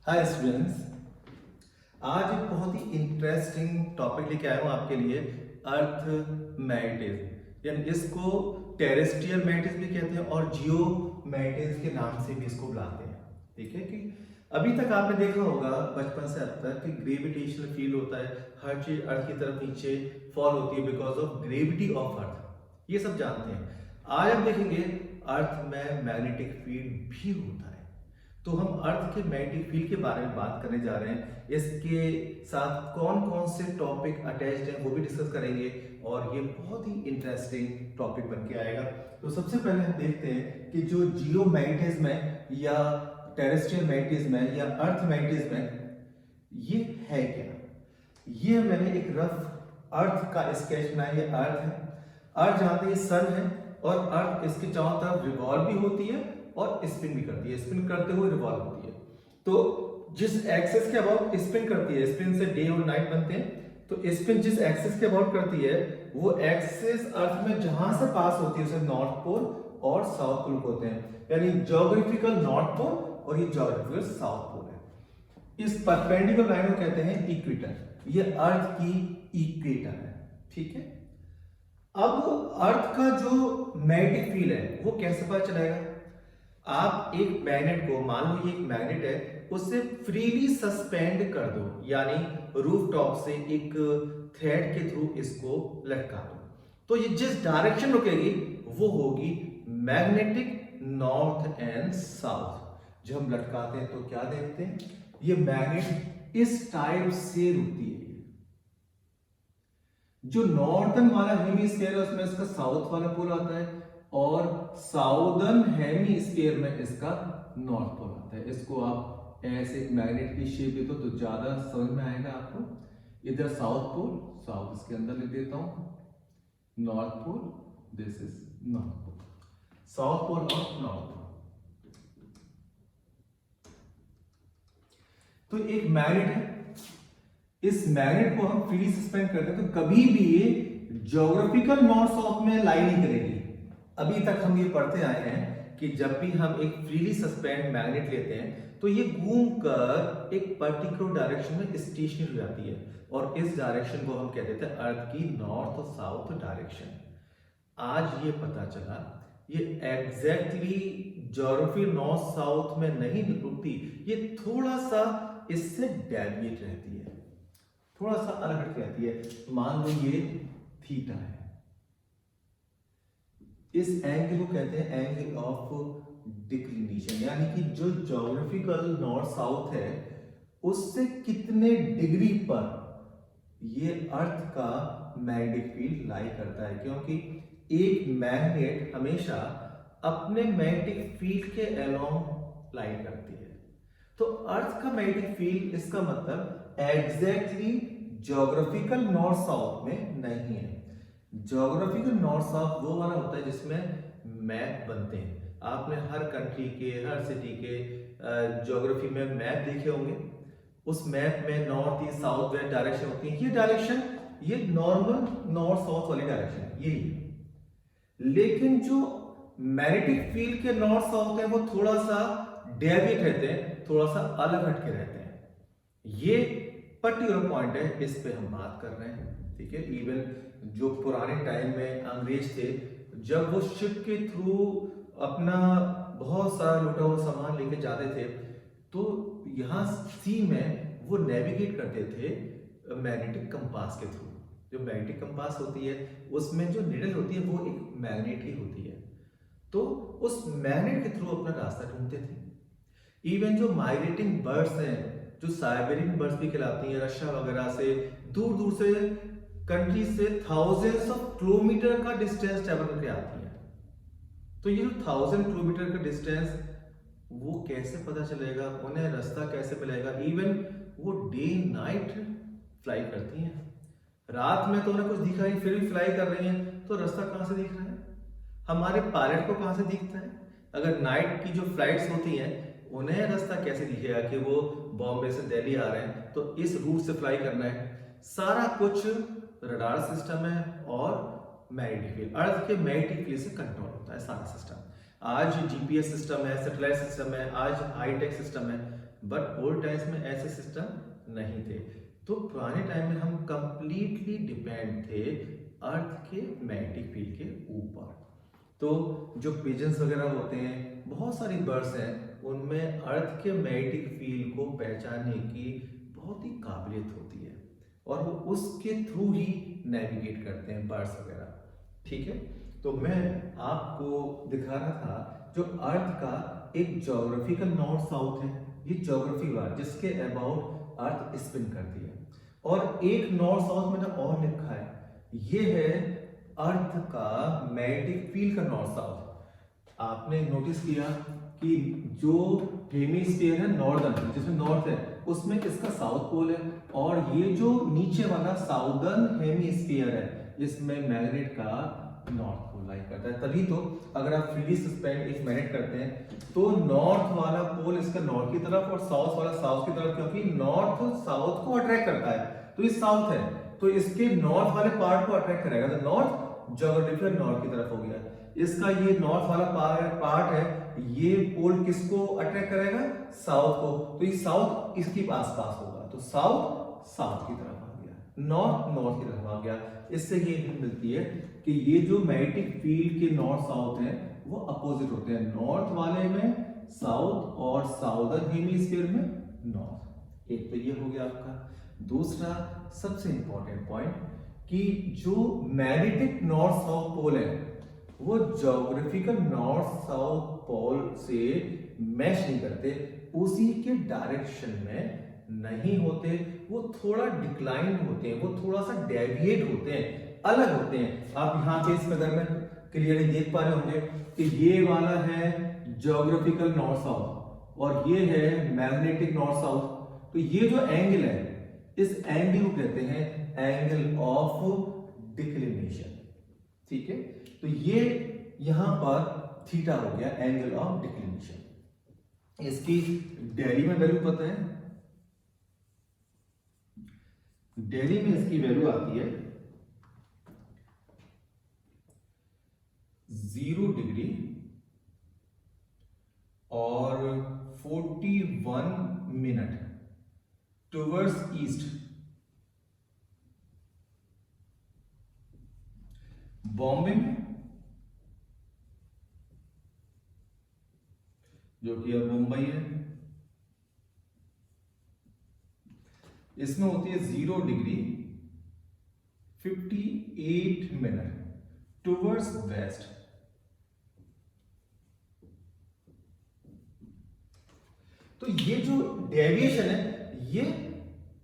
Hi students. आज एक बहुत ही इंटरेस्टिंग टॉपिक लेके आया हूँ आपके लिए, अर्थ मैग्नेटिज्म। यानी इसको टेरेस्ट्रियल मैग्नेटिज्म भी कहते हैं और जियो मैग्नेटिज्म के नाम से भी इसको बुलाते हैं। ठीक है कि अभी तक आपने देखा होगा बचपन से अब तक कि ग्रेविटेशनल फील्ड होता है, हर चीज अर्थ की तरफ नीचे फॉल होती है because of gravity of earth. ये सब जानते हैं। आज हम देखेंगे अर्थ में मैग्नेटिक फील्ड भी होता है। तो हम अर्थ के मैग्नेटिक फील्ड के बारे में बात करने जा रहे हैं। इसके साथ कौन कौन से टॉपिक अटैच्ड हैं वो भी डिस्कस करेंगे और ये बहुत ही इंटरेस्टिंग टॉपिक बन के आएगा। तो सबसे पहले हम देखते हैं कि जो जियो मैग्नेटिज्म है या टेरेस्ट्रियल मैग्नेटिज्म है या अर्थ मैग्नेटिज्म है, ये है क्या। ये मैंने एक रफ अर्थ का स्केच बनाया। ये अर्थ है। अर्थ जानते हैं सन है और अर्थ इसके चारों तरफ रिवॉल्व भी होती है और स्पिन भी करती है। स्पिन करते हुए रिवॉल्व होती है। तो जिस एक्सिस के अबाउट स्पिन करती है, स्पिन से डे और नाइट बनते हैं, तो स्पिन जिस एक्सिस के अबाउट करती है वो एक्सिस अर्थ में जहां से पास होती है उसे नॉर्थ पोल और साउथ पोल होते हैं। यानी ज्योग्राफिकल नॉर्थ पोल और ये ज्योग्राफिकल साउथ पोल है। इस परपेंडिकुलर लाइन को कहते हैं इक्वेटर। ये अर्थ की इक्वेटर है। ठीक है। अब अर्थ का जो मैग्नेटिक फील्ड है वो कैसे पता चलेगा। आप एक मैग्नेट को, मान लो ये एक मैग्नेट है, उसे फ्रीली सस्पेंड कर दो, यानी रूफ टॉप से एक थ्रेड के थ्रू इसको लटका दो, तो ये जिस डायरेक्शन रुकेगी वो होगी मैग्नेटिक नॉर्थ एंड साउथ। जब हम लटकाते हैं तो क्या देखते हैं, ये मैग्नेट इस टाइप से रुकती है। जो नॉर्थन वाला हेमिस्फीयर है उसमें इसका साउथ वाला पोल आता है और साउदर्न हेमिस्फीयर में इसका नॉर्थ पोल आता है। इसको आप ऐसे मैग्नेट की शेप दे दो तो ज्यादा समझ में आएगा आपको। इधर साउथ पोल, साउथ इसके अंदर लिख देता हूं, north pole, this is north pole, south pole और नॉर्थ पोल। तो एक मैग्नेट है, इस मैग्नेट को हम फ्रीली सस्पेंड करते हैं तो कभी भी ये ज्योग्राफिकल नॉर्थ साउथ में लाई नहीं करेगी। अभी तक हम ये पढ़ते आए हैं कि जब भी हम एक फ्रीली सस्पेंड मैग्नेट लेते हैं तो ये घूमकर एक पर्टिकुलर डायरेक्शन में स्टेशनरी हो जाती है और इस डायरेक्शन को हम कहते थे अर्थ की नॉर्थ और साउथ डायरेक्शन। आज ये पता चला ये एग्जैक्टली ज्योग्राफी नॉर्थ साउथ में नहीं रुकती, ये थोड़ा सा इससे डेविएट रहती है, थोड़ा सा अलग हट रहती है। मान लो ये थीटा है, इस एंगल को कहते हैं एंगल ऑफ डिक्लिनेशन, यानी कि जो ज्योग्राफिकल नॉर्थ साउथ है उससे कितने डिग्री पर ये अर्थ का मैग्नेटिक फील्ड लाई करता है। क्योंकि एक मैग्नेट हमेशा अपने मैग्नेटिक फील्ड के अलोंग लाई करती है। तो अर्थ का मैग्नेटिक फील्ड, इसका मतलब एग्जैक्टली ज्योग्राफिकल नॉर्थ साउथ में नहीं है। ज्योग्राफिकल नॉर्थ साउथ वो वाला होता है जिसमें मैप बनते हैं। आपने हर कंट्री के, हर सिटी के ज्योग्राफी में मैप देखे होंगे। उस मैप में north east south west direction होती है। ये डायरेक्शन, ये नॉर्मल नॉर्थ साउथ वाली डायरेक्शन यही है। लेकिन जो मैग्नेटिक फील्ड के नॉर्थ साउथ है वो थोड़ा सा डेविएट रहते हैं, थोड़ा सा अलग हटके रहते हैं। ये पर्टिकुलर पॉइंट है, इस पे हम बात कर रहे हैं। ठीक है। इवन जो पुराने टाइम में अंग्रेज थे, जब वो शिप के थ्रू अपना बहुत सारा लूटा हुआ सामान लेके जाते थे तो यहाँ सी में वो नेविगेट करते थे मैग्नेटिक कंपास के थ्रू। जो मैग्नेटिक कंपास होती है उसमें जो निडल होती है वो एक मैग्नेट ही होती है, तो उस मैग्नेट के थ्रू अपना रास्ता ढूंढते थे। इवन जो माइग्रेटिंग बर्ड्स हैं, जो साइबेरियन बर्ड्स भी कहलाती हैं, रशिया वगैरह से दूर दूर से कंट्री से थाउजेंड्स ऑफ किलोमीटर का डिस्टेंस ट्रेवल करके आती है। तो ये जो 1000 किलोमीटर का डिस्टेंस, वो कैसे पता चलेगा, उन्हें रास्ता कैसे मिलेगा। इवन वो डे नाइट फ्लाई करती हैं। रात में तो उन्हें कुछ दिखा नहीं, फिर भी फ्लाई कर रही हैं, तो रास्ता कहां से दिख रहा है, हमारे पायलट को कहां से दिखता है। अगर नाइट की जो फ्लाइट्स होती हैं उन्हें रास्ता कैसे दिखेगा कि वो बॉम्बे से दिल्ली आ रहे हैं तो इस रूट से फ्लाई करना है। सारा कुछ रडार सिस्टम है और मैग्नेटिक फील्ड, अर्थ के मैग्नेटिक फील्ड से कंट्रोल होता है सारा सिस्टम। आज जीपीएस सिस्टम है, सैटेलाइट सिस्टम है, आज हाईटेक सिस्टम है, बट ओल्ड टाइम्स में ऐसे सिस्टम नहीं थे। तो पुराने टाइम में हम कंप्लीटली डिपेंड थे अर्थ के मैग्नेटिक फील्ड के ऊपर। तो जो पिजन्स वगैरह होते हैं, बहुत सारी बर्ड्स हैं, उनमें अर्थ के मैग्नेटिक फील्ड को पहचानने की बहुत ही काबिलियत होती है और वो उसके थ्रू ही नेविगेट करते हैं बर्ड्स वगैरह। ठीक है, तो मैं आपको दिखा रहा था जो अर्थ का एक ज्योग्राफिकल नॉर्थ साउथ है, ये ज्योग्राफी वार जिसके अबाउट अर्थ स्पिन करती है। और एक नॉर्थ साउथ मैंने और लिखा है, ये है अर्थ का मैग्नेटिक फील्ड का नॉर्थ साउथ। आपने नोटिस किया कि जो हेमिस्फीयर है नॉर्दर्न, जिसमें नॉर्थ है, उसमें इसका साउथ पोल है, और ये जो नीचे वाला साउदर्न हेमिस्फीयर है, इसमें मैग्नेट का नॉर्थ पोल लाई करता है। तभी तो अगर आप फ्रीली सस्पेंड एक मैग्नेट करते हैं तो नॉर्थ वाला पोल इसका नॉर्थ की तरफ और साउथ वाला साउथ की तरफ, क्योंकि नॉर्थ साउथ को अट्रैक्ट करता है। तो ये साउथ है तो इसके नॉर्थ वाले पार्ट को अट्रैक्ट करेगा, तो नॉर्थ ज्योग्राफिकल नॉर्थ की तरफ हो गया। इसका ये नॉर्थ वाला पार्ट है, ये पोल किसको अट्रैक्ट करेगा? साउथ को। तो ये साउथ इसके आसपास होगा, तो साउथ साउथ की तरफ आ गया, नॉर्थ नॉर्थ की तरफ आ गया। इससे ये हिंट मिलती है कि ये जो मैग्नेटिक फील्ड के नॉर्थ साउथ है वो अपोजिट होते हैं, नॉर्थ वाले में साउथ और साउदर्न हेमिस्फीयर में नॉर्थ। एक तो ये हो गया आपका। दूसरा सबसे इंपॉर्टेंट पॉइंट कि जो मैग्नेटिक नॉर्थ साउथ पोल है वो ज्योग्राफिकल नॉर्थ साउथ पोल से मैच नहीं करते, उसी के डायरेक्शन में नहीं होते, वो थोड़ा डिक्लाइन होते हैं, वो थोड़ा सा डेविएट होते हैं, अलग होते हैं। आप यहाँ पे इस फिगर में क्लियरली देख पा रहे होंगे कि ये वाला है ज्योग्राफिकल नॉर्थ साउथ और ये है मैग्नेटिक नॉर्थ साउथ। तो ये जो एंगल है, इस एंगल को कहते हैं एंगल ऑफ डिक्लिनेशन। ठीक है, तो ये यहां पर थीटा हो गया, एंगल ऑफ डिक्लिनेशन। इसकी डेली में वैल्यू पता है, डेली में इसकी वैल्यू आती है 0 डिग्री और 41 मिनट टुवर्ड्स ईस्ट। बॉम्बे में, जो कि अब मुंबई है, इसमें होती है 0 डिग्री 58 मिनट टुवर्ड्स वेस्ट। तो ये जो डेविएशन है ये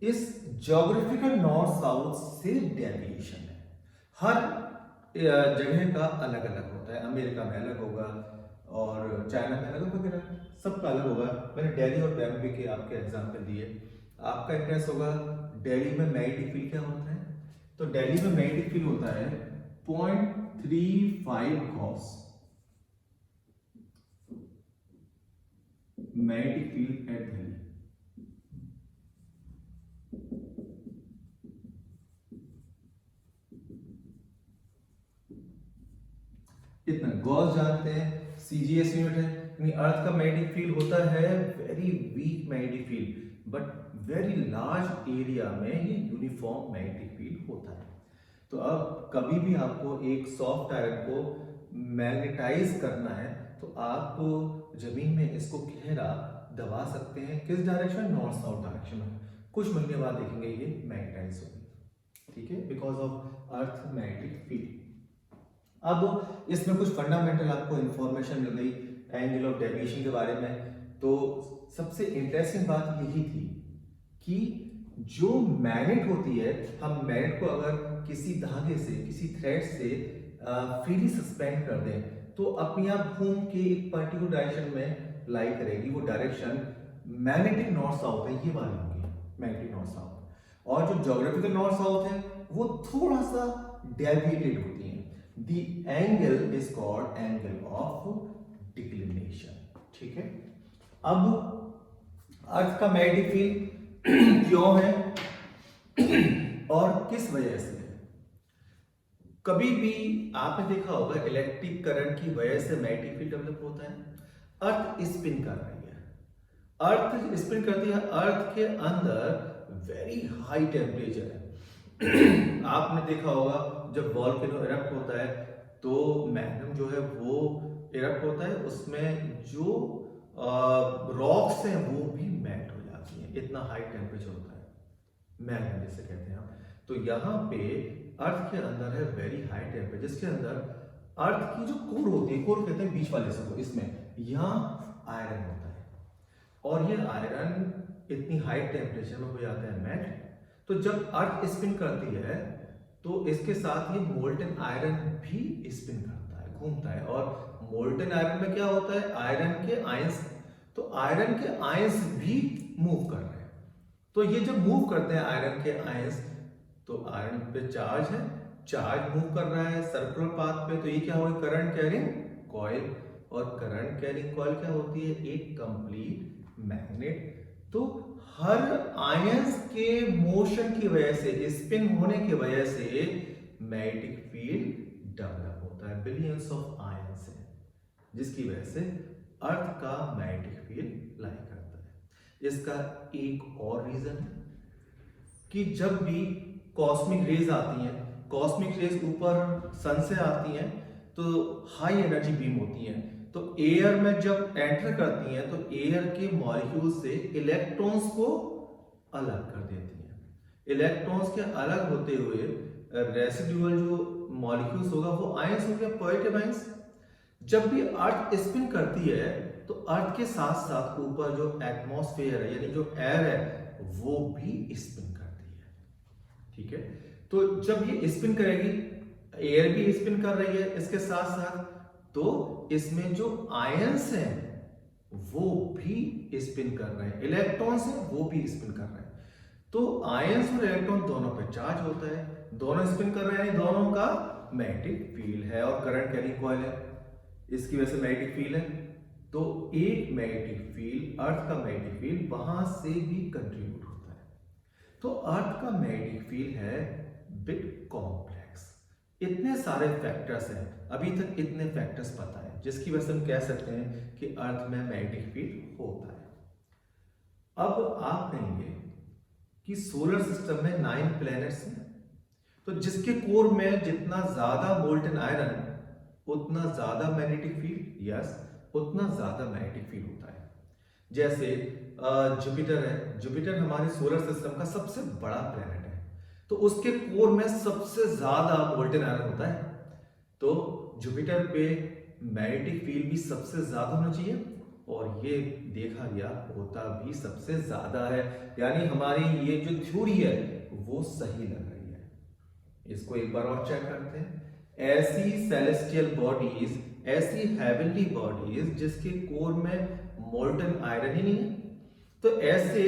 इस ज्योग्राफिकल नॉर्थ साउथ से डेविएशन है। हर जगह का अलग अलग होता है, अमेरिका में अलग होगा और चाइना में अलग वगैरह, सबका अलग होगा। मैंने दिल्ली और बॉम्बे के आपके एग्जाम्पल दिए। आपका इंटरेस्ट होगा दिल्ली में मैग्नेटिक फील्ड क्या होता है, तो दिल्ली में मैग्नेटिक फील्ड होता है 0.35 Gauss magnetic field at Delhi. इतना गॉस जानते हैं, सीजीएस यूनिट है, यानी अर्थ का मैग्नेटिक फील्ड होता है very weak magnetic field, but very large area में ये यूनिफॉर्म मैग्नेटिक फील्ड होता है। तो अब कभी भी आपको एक सॉफ्ट आयरन को मैग्नेटाइज करना है तो आप जमीन में इसको गहरा दबा सकते हैं, किस डायरेक्शन? नॉर्थ साउथ डायरेक्शन में। कुछ महीने बाद देखेंगे ये मैग्नेटाइज होगी, ठीक है, because of earth magnetic field. अब इसमें कुछ फंडामेंटल आपको इंफॉर्मेशन मिल गई एंगल ऑफ डेविएशन के बारे में। तो सबसे इंटरेस्टिंग बात यही थी कि जो मैग्नेट होती है, हम मैग्नेट को अगर किसी धागे से, किसी थ्रेड से फ्रीली सस्पेंड कर दें तो अपने आप घूम के एक पर्टिकुलर डायरेक्शन में लाई करेगी। वो डायरेक्शन मैग्नेटिक नॉर्थ साउथ है, ये वाली होगी मैग्नेटिक नॉर्थ साउथ। और जो ज्योग्राफिकल नॉर्थ साउथ है वो थोड़ा सा डेविएटेड होती है। The angle is called angle of declination। ठीक है, अब अर्थ का मैग्नेटिक फील्ड क्यों है और किस वजह से है? कभी भी आपने देखा होगा इलेक्ट्रिक करंट की वजह से मैग्नेटिक फील्ड डेवलप होता है। अर्थ स्पिन कर रही है अर्थ स्पिन करती है, अर्थ के अंदर वेरी हाई टेम्परेचर है। आपने देखा होगा जब वॉल्केनो इरप्ट होता है तो मैग्नम जो है वो इरप्ट होता है, उसमें जो रॉक्स हैं वो भी मेल्ट हो जाती हैं, इतना हाई टेम्परेचर होता है, मैग्नम जिसे कहते हैं हम। तो यहाँ पे अर्थ के अंदर है वेरी हाई टेम्परेचर, जिसके अंदर अर्थ की जो कोर होती है, कोर कहते हैं बीच वाले से, इसमें यहाँ आयरन होता है, और ये आयरन इतनी हाई टेम्परेचर में हो जाता है मेल्ट। तो जब अर्थ स्पिन करती है तो इसके साथ ये मोल्टन आयरन भी स्पिन करता है, घूमता है। और मोल्टन आयरन में क्या होता है, आयरन के आयंस, तो आयरन के आयंस भी मूव कर रहे हैं। तो ये जब मूव करते हैं आयरन के आयंस, तो आयरन पे चार्ज है, चार्ज मूव कर रहा है सर्कुलर पाथ पे, तो ये क्या होगा, करंट कैरिंग कॉइल। और करंट कैरिंग कॉइल क्या होती है, एक कंप्लीट मैग्नेट। तो हर आयंस के मोशन की वजह से, स्पिन होने की वजह से मैग्नेटिक फील्ड डेवलप होता है, बिलियंस ऑफ आयंस है, जिसकी वजह से अर्थ का मैग्नेटिक फील्ड लाई करता है। इसका एक और रीजन है कि जब भी कॉस्मिक रेज आती हैं, कॉस्मिक रेज ऊपर सन से आती हैं तो हाई एनर्जी बीम होती हैं, तो एयर में जब एंटर करती हैं तो एयर के मॉलिक्यूल से इलेक्ट्रॉन्स को अलग कर देती हैं। इलेक्ट्रॉन्स के अलग होते हुए रेसिडुअल जो मॉलिक्यूल्स होगा वो आयंस हो गया, पॉजिटिव आयंस। जब भी अर्थ स्पिन करती है तो अर्थ के साथ साथ ऊपर जो एटमॉस्फेयर है, यानी जो एयर है, वो भी स्पिन करती है, ठीक है। तो जब ये स्पिन करेगी, एयर भी स्पिन कर रही है इसके साथ साथ, तो इसमें जो आयंस हैं वो भी स्पिन कर रहे हैं, इलेक्ट्रॉन्स हैं वो भी स्पिन कर रहे हैं। तो आयंस और इलेक्ट्रॉन दोनों पे चार्ज होता है, दोनों स्पिन कर रहे हैं, दोनों का मैग्नेटिक फील्ड है और करंट कैरिंग कॉइल है, इसकी वजह से मैग्नेटिक फील्ड है। तो एक मैग्नेटिक फील्ड, अर्थ का मैग्नेटिक फील्ड वहां से भी कंट्रीब्यूट होता है। तो अर्थ का मैग्नेटिक फील्ड है बिट कॉम्प्लेक्स, इतने सारे फैक्टर्स हैं, अभी तक इतने फैक्टर्स पता है, जिसकी वजह से हम कह सकते हैं कि अर्थ में मैग्नेटिक फील्ड होता है। अब आप कहेंगे कि सोलर सिस्टम में 9 प्लैनेट्स हैं, तो जिसके कोर में जितना ज्यादा मोल्टन आयरन उतना ज्यादा मैग्नेटिक फील्ड, यस, उतना ज्यादा मैग्नेटिक फील्ड होता है। जैसे जुपिटर है, जुपिटर हमारे सोलर सिस्टम का सबसे बड़ा प्लैनेट है, तो उसके कोर में सबसे ज्यादा मोल्टन आयरन होता है, तो जुपिटर पे मैग्नेटिक फील्ड भी सबसे ज्यादा होना चाहिए, और ये देखा गया होता भी सबसे ज्यादा है। यानी हमारी ये जो थ्योरी है वो सही लग रही है। इसको एक बार और चेक करते हैं। ऐसी सेलेस्टियल बॉडीज, ऐसी हेवनली बॉडीज जिसके कोर में मोल्टन आयरन ही नहीं है, तो ऐसे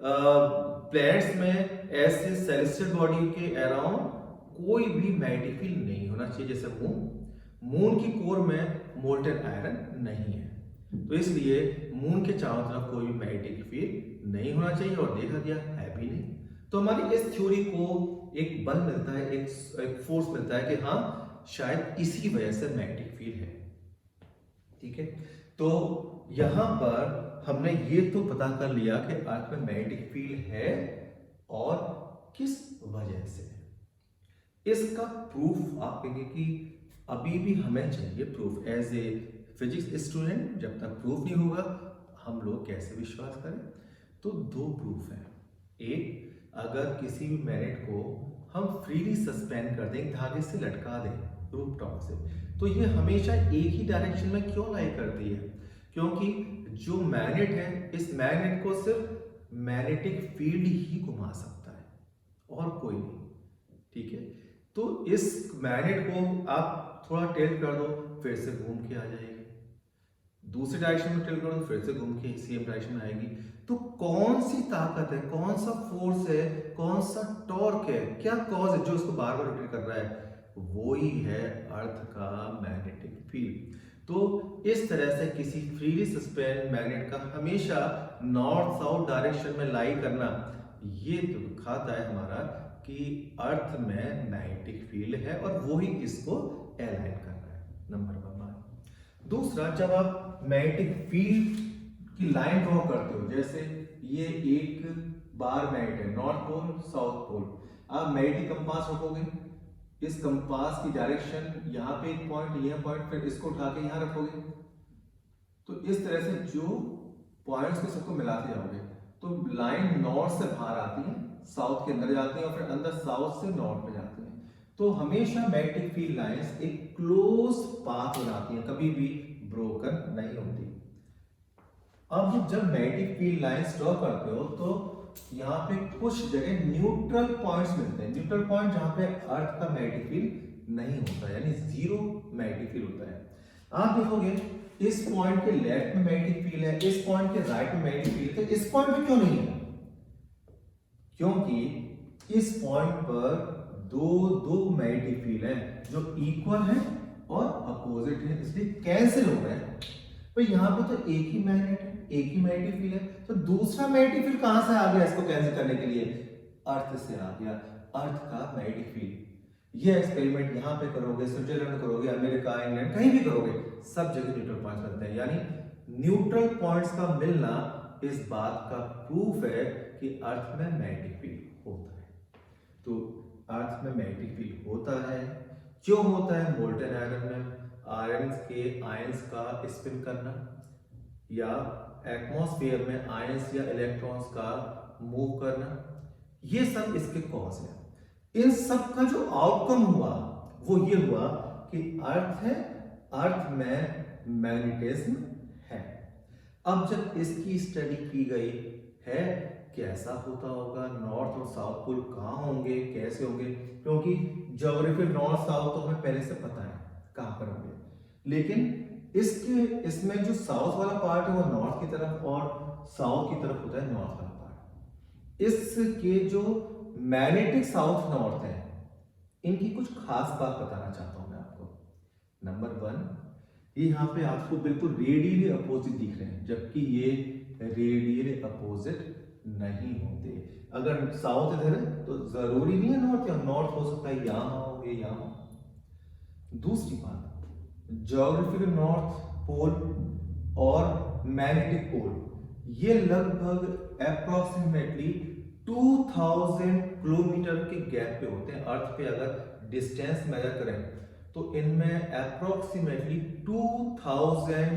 प्लैनेट्स में, ऐसे सेलेस्टियल बॉडी के अराउंड कोई भी मैग्नेटिक फील्ड नहीं होना चाहिए। जैसे मून की कोर में मोल्टन आयरन नहीं है, तो इसलिए मून के चारों तरफ कोई भी मैग्नेटिक फील्ड नहीं होना चाहिए, और देखा गया है भी नहीं। तो हमारी इस थ्योरी को एक बल मिलता है, एक फोर्स मिलता है कि हाँ शायद इसी वजह से मैग्नेटिक फील्ड है, ठीक है। तो यहां पर हमने ये तो पता कर लिया कि अर्थ में मैग्नेटिक फील्ड है और किस वजह से। इसका प्रूफ आप कहेंगे कि अभी भी हमें चाहिए proof, as a physics student जब तक प्रूफ नहीं होगा हम लोग कैसे विश्वास करें। तो 2 प्रूफ हैं। एक, अगर किसी भी मैग्नेट को हम फ्रीली सस्पेंड कर दें, धागे से लटका दें रूफ टॉप से, तो ये हमेशा एक ही डायरेक्शन में क्यों लाई करती है, क्योंकि जो मैग्नेट है, इस मैग्नेट को सिर्फ मैग्नेटिक फील्ड ही घुमा सकता है और कोई नहीं, ठीक है। तो इस मैग्नेट को आप थोड़ा टिल्ट कर दो, फिर से घूम के आ जाएगी, दूसरी डायरेक्शन में टिल्ट कर दो, फिर से घूम के सेम डायरेक्शन में आएगी। तो कौन सी ताकत है, कौन सा फोर्स है, कौन सा टॉर्क है, क्या कॉज है जो इसको बार बार रोटेट कर रहा है, वो ही है अर्थ का मैग्नेटिक फील्ड। तो इस तरह से किसी फ्रीली सस्पेंड मैग्नेट का हमेशा नॉर्थ साउथ डायरेक्शन में लाई करना, ये तो दिखाता है हमारा कि अर्थ में मैग्नेटिक फील्ड है और वो ही इसको अलाइन कर रहा है, नंबर 1 बात। दूसरा, जब आप मैग्नेटिक फील्ड कि लाइन ड्रॉ करते हो, जैसे ये एक बार मैट है, नॉर्थ पोल साउथ पोल, आप मैग्नेटिक कंपास रखोगे, इस कंपास की डायरेक्शन यहाँ पे एक पॉइंट, यह पॉइंट, फिर इसको उठा के यहाँ रखोगे, तो इस तरह से जो पॉइंट्स को सबको मिलाते जाओगे, तो लाइन नॉर्थ से बाहर आती है, साउथ के अंदर जाती है, और फिर अंदर साउथ से नॉर्थ पे जाती है। तो हमेशा मैग्नेटिक फील्ड लाइंस एक क्लोज पाथ बनाती हैं, कभी भी ब्रोकन नहीं होती। अब जब मैग्नेटिक फील्ड लाइंस ड्रॉ करते हो तो यहाँ पे कुछ जगह न्यूट्रल पॉइंट्स मिलते हैं, न्यूट्रल पॉइंट जहां पे अर्थ का मैग्नेटिक फील्ड नहीं होता, यानी जीरो मैग्नेटिक फील्ड होता है। आप देखोगे इस पॉइंट के लेफ्ट में मैग्नेटिक फील्ड है, इस पॉइंट के राइट में मैग्नेटिक फील्ड है, तो इस पॉइंट पे क्यों नहीं है? क्योंकि इस पॉइंट पर दो मैग्नेटिक फील्ड है जो इक्वल है और अपोजिट है, इसलिए कैंसिल हो गए। तो यहाँ पे तो एक ही मैग्नेट है, एक ही मैग्नेटिक फील्ड है, तो दूसरा मैग्नेटिक फील्ड कहां से आ गया इसको कैंसिल करने के लिए? अर्थ से आ गया, अर्थ का मैग्नेटिक फील्ड। ये एक्सपेरिमेंट यहाँ पे करोगे, स्विट्जरलैंड में करोगे, अमेरिका, इंग्लैंड, कहीं भी करोगे, सब जगह न्यूट्रल पॉइंट्स मिलते हैं। यानी न्यूट्रल पॉइंट्स का मिलना इस बात का प्रूफ है कि अर्थ में मैग्नेटिक फील्ड होता है। तो अर्थ में मैग्नेटिक फील्ड होता है, क्यों होता है? मोल्टन आयरन में आयरन के आयंस का स्पिन करना, या एटमॉस्फेयर में आयंस या इलेक्ट्रॉन्स का मूव करना, ये सब इसके कॉज है। इन सब का जो आउटकम हुआ वो ये हुआ कि अर्थ है, अर्थ में मैग्नेटिज्म है। अब जब इसकी स्टडी की गई है, कैसा होता होगा, नॉर्थ और साउथ पोल कहाँ होंगे, कैसे होंगे, क्योंकि ज्योग्राफी नॉर्थ साउथ तो हमें पहले से पता है कहाँ पर होंगे, लेकिन इसमें जो साउथ वाला पार्ट है वो नॉर्थ की तरफ और साउथ की तरफ होता है नॉर्थ वाला पार्ट। इसके जो मैग्नेटिक साउथ नॉर्थ है, इनकी कुछ खास बात बताना चाहता हूं मैं आपको। नंबर 1, ये यहाँ पे आपको बिल्कुल रेडियली अपोजिट दिख रहे हैं, जबकि ये रेडियली अपोजिट नहीं होते। अगर साउथ इधर है तो जरूरी नहीं है नॉर्थ, या नॉर्थ हो सकता है यहां हो, ये यहां हो। दूसरी बात, ज्योग्राफिकल नॉर्थ पोल और मैग्नेटिक पोल ये लगभग अप्रोक्सीमेटली 2000 किलोमीटर के गैप पे होते हैं। अर्थ पे अगर डिस्टेंस मेजर करें तो इनमें अप्रोक्सीमेटली 2000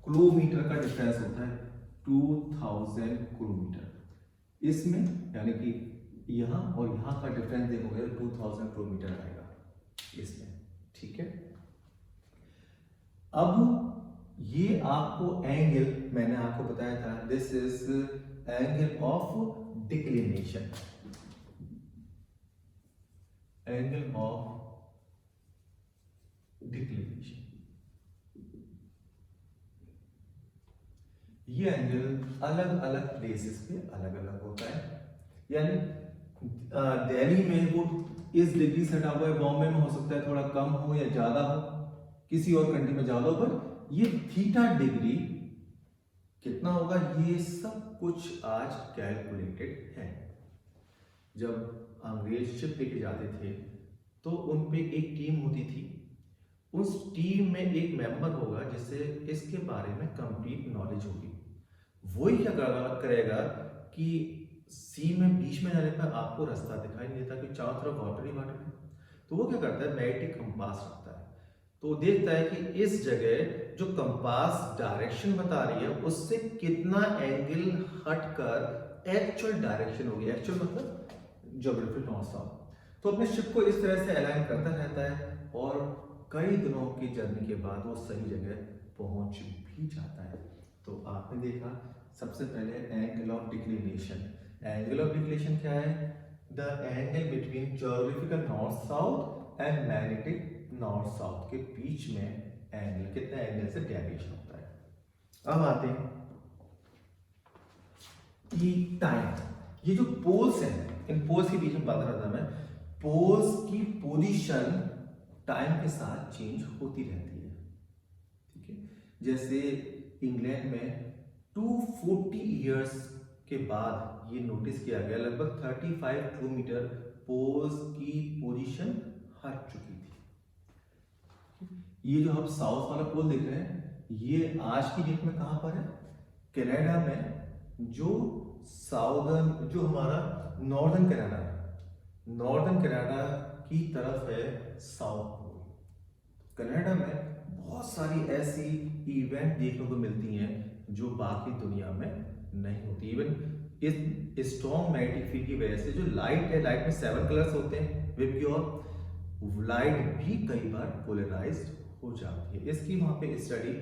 किलोमीटर का डिफरेंस होता है, 2000 किलोमीटर। इसमें यानी कि यहां और यहां का डिफरेंस देखोगे 2000 किलोमीटर आएगा इसमें, ठीक है। अब ये आपको एंगल मैंने आपको बताया था, this is angle of declination, angle of declination. ये एंगल अलग अलग प्लेसेस पे अलग अलग होता है, यानी दिल्ली में वो इस डिग्री से हटा हुआ है, बॉम्बे में हो सकता है थोड़ा कम हो या ज्यादा हो, किसी और कंट्री में ज्यादा हो, पर ये थीटा डिग्री कितना होगा ये सब कुछ आज कैलकुलेटेड है। जब अंग्रेज शिप लेके जाते थे तो उन पे एक टीम होती थी, उस टीम में एक मेंबर होगा जिससे इसके बारे में कंप्लीट नॉलेज होगी। वही क्या करेगा कि सी में बीच में जाने पर आपको रास्ता दिखाई नहीं देता कि चारों तरफ वाटर ही वाटर है, तो वो क्या करता है, मैग्नेटिक कंपास रखता है, तो देखता है कि इस जगह जो कंपास डायरेक्शन बता रही है उससे कितना एंगल हटकर एक्चुअल डायरेक्शन होगी, एक्चुअल मतलब ज्योग्राफिकल नॉर्थ साउथ। तो अपने शिप को इस तरह से अलाइन करता रहता है और कई दिनों की जर्नी के बाद वो सही जगह पहुंच भी जाता है। तो आपने देखा सबसे पहले angle of declination. Angle of declination क्या है? The angle between geographical north south and magnetic north south के बीच में एंगल, कितना एंगल से डेविएशन होता है। अब आते हैं कि टाइम, ये जो पोल्स हैं, इन पोल्स के बीच में बात रहा था मैं, पोल्स की पोजीशन टाइम के साथ चेंज होती रहती है, ठीक है। जैसे इंग्लैंड में 240 इयर्स के बाद ये नोटिस किया गया, लगभग 35 किलोमीटर पोल्स की पोजीशन हट चुकी थी। ये जो हम साउथ वाला पोल देख रहे हैं, ये आज की डेट में कहां पर है? कनाडा में जो साउदर्न, जो हमारा नॉर्दर्न कनाडा है, नॉर्दर्न कनाडा की तरफ है साउथ पोल। कनाडा में बहुत सारी ऐसी इवेंट देखने को मिलती हैं जो बाकी दुनिया में नहीं होती। इवन इस स्ट्रॉन्ग मैग्नेटिक फील्ड की वजह से जो लाइट है, लाइट में 7 कलर्स होते हैं विप की, और लाइट भी कई बार पोलराइज्ड हो जाती है। इसकी वहां पे स्टडी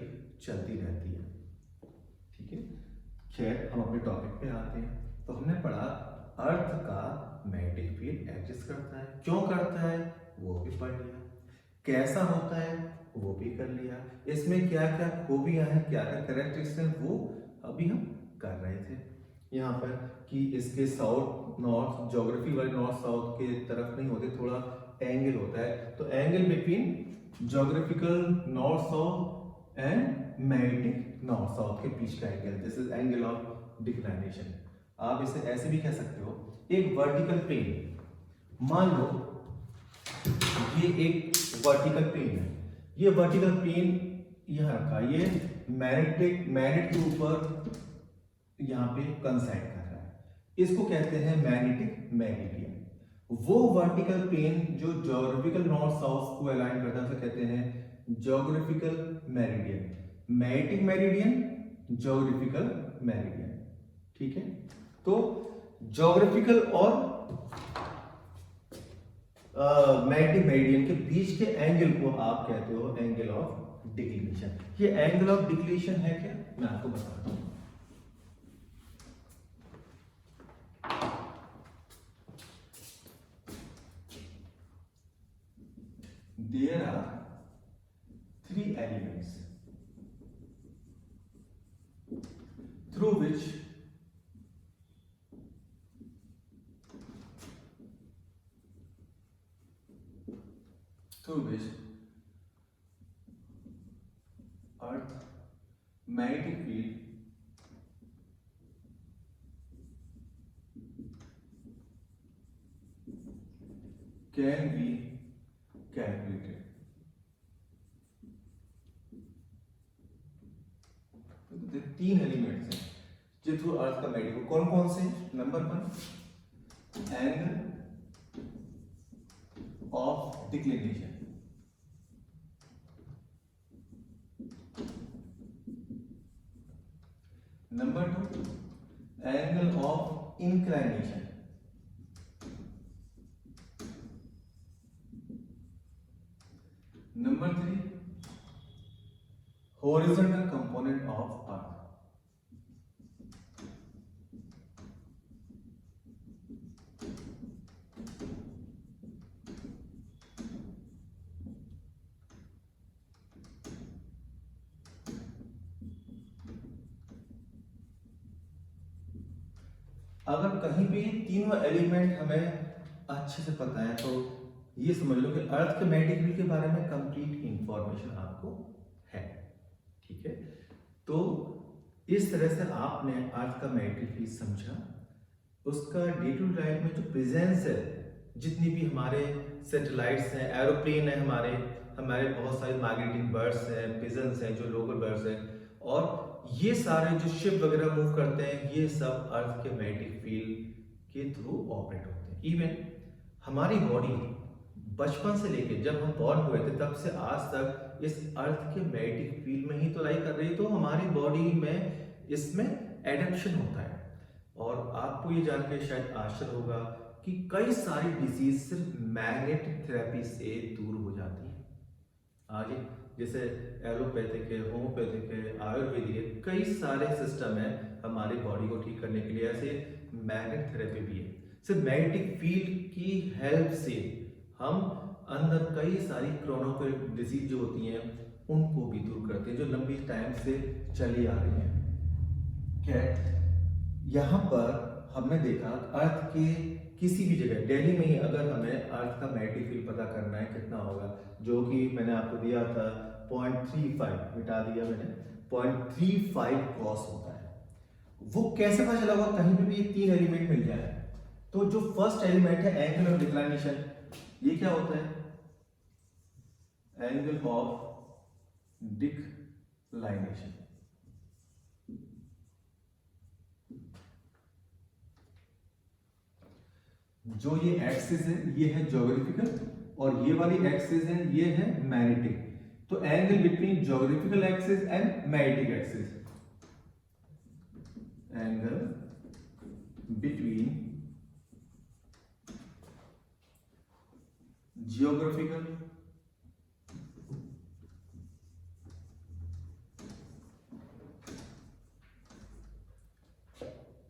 चलती रहती है। ठीक है, खैर हम अपने टॉपिक पे आते हैं। तो हमने पढ़ा अर्थ का मैग्नेटिक फील्ड एग्जिस्ट करता है, क्यों करता है वो भी पढ़ लिया, कैसा होता है वो भी कर लिया, इसमें क्या क्या खूबियां हैं, क्या क्या कैरेक्टरिस्टिक्स हैं, वो अभी हम कर रहे थे यहाँ पर कि इसके साउथ नॉर्थ, ज्योग्राफी वाले नॉर्थ साउथ के तरफ नहीं होते, थोड़ा एंगल होता है। तो angle between geographical north south and magnetic north south के बीच का angle, this is angle of declination. आप इसे ऐसे भी कह सकते हो, एक वर्टिकल प्लेन, मान लो ये एक वर्टिकल प्लेन है, ये वर्टिकल प्लेन यहाँ रखा, ये मैग्नेट के ऊपर यहाँ पे कंसाइड कर रहा है, इसको कहते हैं मैग्नेटिक मेरिडियन। वो वर्टिकल प्लेन जो ज्योग्राफिकल नॉर्थ साउथ को अलाइन करता है उसे कहते हैं geographical meridian. Magnetic meridian, geographical meridian. ठीक है, तो ज्योग्राफिकल और मैग्नेटिक मेरिडियन के बीच के एंगल को आप कहते हो एंगल ऑफ डिक्लिनेशन। ये एंगल ऑफ डिक्लिनेशन है क्या, मैं आपको बताता हूं। There are 3 elements through which Earth magnetic field can be calculated। तो 3 एलिमेंट्स हैं जो थ्रू अर्थ का मैग्नेटिक, कौन कौन से? Number 1 angle of declination, number 2 angle of inclination, number 3 horizontal component of अर्थ। अगर कहीं भी तीनों एलिमेंट हमें अच्छे से पता है तो ये समझ लो कि अर्थ के मैग्नेटिक फील्ड के बारे में कंप्लीट इंफॉर्मेशन आपको है। ठीक है, तो इस तरह से आपने अर्थ का मैग्नेटिक फील्ड समझा, उसका डे टू डे लाइफ में जो प्रेजेंस है, जितनी भी हमारे सैटेलाइट्स हैं, एरोप्लेन है, हमारे बहुत सारे माइग्रेटिंग बर्ड्स हैं, पिजन्स हैं, जो लोकल बर्ड्स हैं, और ये सारे जो शिप वगैरह मूव करते हैं, ये सब अर्थ के मैग्नेटिक फील्ड के थ्रू ऑपरेट होते हैं। इवन हमारी बॉडी बचपन से लेके जब हम बॉर्न हुए थे तब से आज तक इस अर्थ के मैग्नेटिक फील्ड में ही तो लाई कर रही है, तो हमारी बॉडी में इसमें एडेप्शन होता है। और आपको ये जानकर शायद आश्चर्य होगा कि कई सारी डिजीज सिर्फ मैग्नेटिक थेरेपी से दूर हो जाती है। आगे जैसे एलोपैथिक है, होम्योपैथिक है, आयुर्वेदिक है, कई सारे सिस्टम है हमारी बॉडी को ठीक करने के लिए, ऐसे मैग्नेटिक थेरेपी भी है। सिर्फ मैग्नेटिक फील्ड की हेल्प से हम अंदर कई सारी क्रोनिक डिजीज जो होती हैं उनको भी दूर करते हैं, जो लंबी टाइम से चली आ रही हैं। क्या यहाँ पर हमने देखा अर्थ के किसी भी जगह, दिल्ली में ही अगर हमें अर्थ का मैग्नेटिक फील्ड पता करना है कितना होगा, जो कि मैंने आपको दिया था 0.35, मिटा दिया मैंने, 0.35 क्रॉस होता है। वो कैसे पता चला होगा? कहीं पे भी ये 3 एलिमेंट मिल जाए तो जो फर्स्ट एलिमेंट है एंगल ऑफ डिक्लाइनेशन, ये क्या होता है? Angle of declination. जो ये एक्सिस है ये है ज्योग्राफिकल और ये वाली एक्सिस है ये है मैग्नेटिक। तो angle between geographical axis and magnetic axis, angle between geographical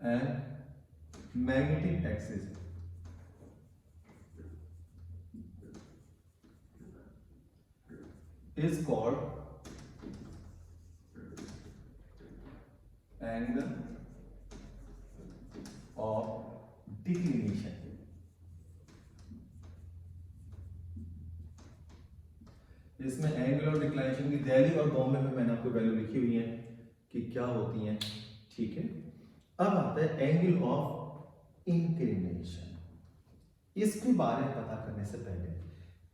and magnetic axis is called angle of declination। इसमें एंगल ऑफ डिक्लाइनेशन की दिल्ली और बॉम्बे में मैंने आपको वैल्यू लिखी हुई है कि क्या होती हैं, ठीक है। अब आता है एंगल ऑफ इंक्लिनेशन। इसके बारे में पता करने से पहले